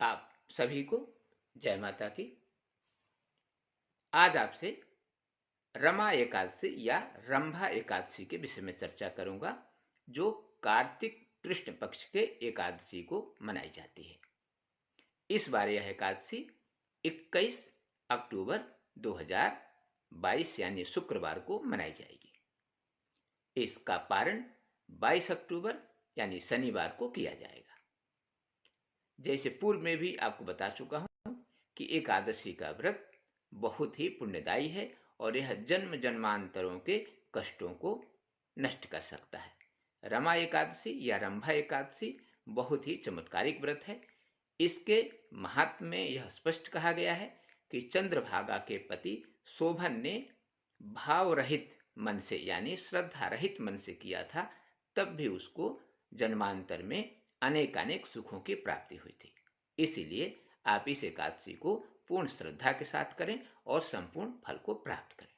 आप सभी को जय माता की। आज आपसे रमा एकादशी या रंभा एकादशी के विषय में चर्चा करूंगा, जो कार्तिक कृष्ण पक्ष के एकादशी को मनाई जाती है। इस बार यह एकादशी 21 अक्टूबर 2022 यानी शुक्रवार को मनाई जाएगी। इसका पारण 22 अक्टूबर यानी शनिवार को किया जाएगा। जैसे पूर्व में भी आपको बता चुका हूं कि एकादशी का व्रत बहुत ही पुण्यदायी है और यह जन्म जन्मांतरों के कष्टों को नष्ट कर सकता है। रमा एकादशी या रंभा एकादशी बहुत ही चमत्कारिक व्रत है। इसके महात्म्य में यह स्पष्ट कहा गया है कि चंद्रभागा के पति शोभन ने भाव रहित मन से यानी श्रद्धा रहित मन से किया था, तब भी उसको जन्मांतर में अनेक अनेक सुखों की प्राप्ति हुई थी। इसीलिए आप इस एकादशी को पूर्ण श्रद्धा के साथ करें और संपूर्ण फल को प्राप्त करें।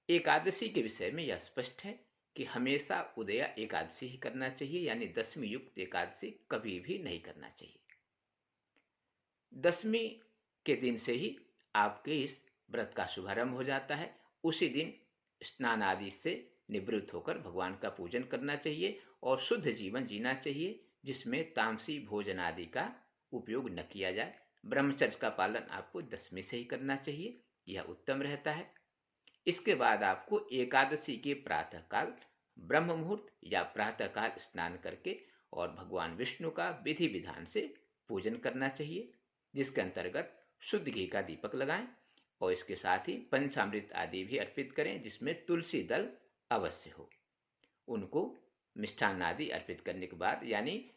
एकादशी के विषय में यह स्पष्ट है कि हमेशा उदया एकादशी ही करना चाहिए, यानी दशमी युक्त एकादशी कभी भी नहीं करना चाहिए। दशमी के दिन से ही आपके इस व्रत का शुभारंभ हो जाता है। उसी दिन स्नान आदि से निवृत्त होकर भगवान का पूजन करना चाहिए और शुद्ध जीवन जीना चाहिए, जिसमें तामसी भोजन आदि का उपयोग न किया जाए। ब्रह्मचर्य का पालन आपको दशमी से ही करना चाहिए, यह उत्तम रहता है। इसके बाद आपको एकादशी के प्रातःकाल ब्रह्म मुहूर्त या प्रातःकाल स्नान करके और भगवान विष्णु का विधि विधान से पूजन करना चाहिए, जिसके अंतर्गत शुद्ध घी का दीपक लगाएं और इसके साथ ही पंचामृत आदि भी अर्पित करें, जिसमें तुलसी दल अवश्य हो। उनको मिष्ठान आदि अर्पित करने के बाद यानी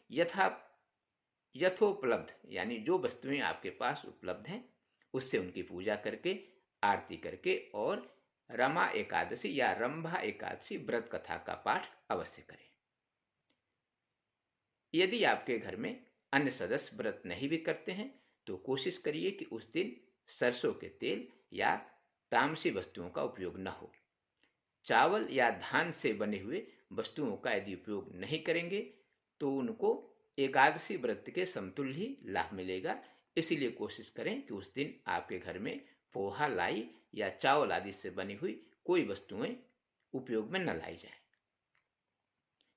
यथोपलब्ध यानी जो वस्तुएं आपके पास उपलब्ध हैं उससे उनकी पूजा करके आरती करके और रमा एकादशी या रंभा एकादशी व्रत कथा का पाठ अवश्य करें। यदि आपके घर में अन्य सदस्य व्रत नहीं भी करते हैं तो कोशिश करिए कि उस दिन सरसों के तेल या तामसी वस्तुओं का उपयोग न हो। चावल या धान से बने हुए वस्तुओं का यदि उपयोग नहीं करेंगे तो उनको एकादशी व्रत के समतुल्य ही लाभ मिलेगा। इसीलिए कोशिश करें कि उस दिन आपके घर में पोहा, लाई या चावल आदि से बनी हुई कोई वस्तुएं उपयोग में न लाई जाए।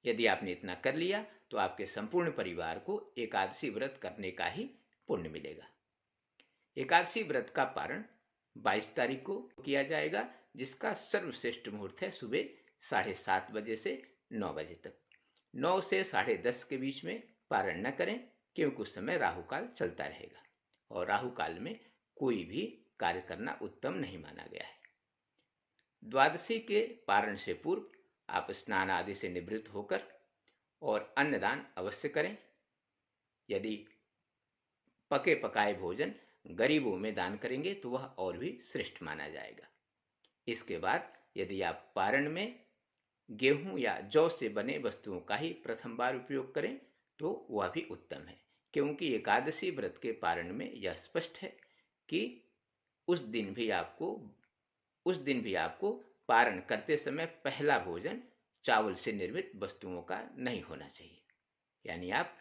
यदि आपने इतना कर लिया तो आपके संपूर्ण परिवार को एकादशी व्रत करने का ही पुण्य मिलेगा। एकादशी व्रत का पारण 22 तारीख को किया जाएगा, जिसका सर्वश्रेष्ठ मुहूर्त है सुबह 7:30 बजे से 9 बजे तक। 9 से 10:30 के बीच में पारण न करें, क्योंकि उस समय राहु काल चलता रहेगा और राहु काल में कोई भी कार्य करना उत्तम नहीं माना गया है। द्वादशी के पारण से पूर्व आप स्नान आदि से निवृत्त होकर और अन्नदान अवश्य करें। यदि पके पकाए भोजन गरीबों में दान करेंगे तो वह और भी श्रेष्ठ माना जाएगा। इसके बाद यदि आप पारण में गेहूं या जौ से बने वस्तुओं का ही प्रथम बार उपयोग करें तो वह भी उत्तम है, क्योंकि एकादशी व्रत के पारण में यह स्पष्ट है कि उस दिन भी आपको पारण करते समय पहला भोजन चावल से निर्मित वस्तुओं का नहीं होना चाहिए, यानी आप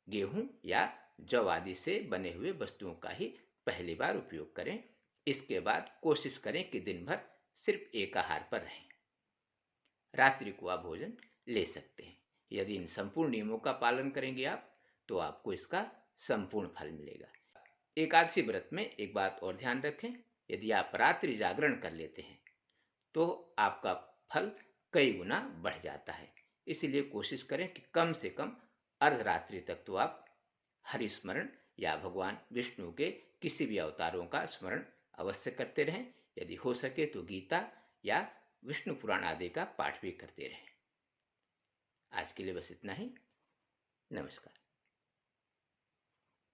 गेहूं या जौ आदि से बने हुए वस्तुओं का ही पहली बार उपयोग करें। इसके बाद कोशिश करें कि दिन भर सिर्फ एक आहार पर रहें। रात्रि को आप भोजन ले सकते हैं। यदि इन संपूर्ण नियमों का पालन करेंगे आप तो आपको इसका संपूर्ण फल मिलेगा। एकादशी व्रत में एक बात और ध्यान रखें, यदि आप रात्रि जागरण कर लेते हैं तो आपका फल कई गुना बढ़ जाता है। इसलिए कोशिश करें कि कम से कम अर्धरात्रि तक तो आप हरि स्मरण या भगवान विष्णु के किसी भी अवतारों का स्मरण अवश्य करते रहें। यदि हो सके तो गीता या विष्णु पुराण आदि का पाठ भी करते रहें। आज के लिए बस इतना ही। नमस्कार।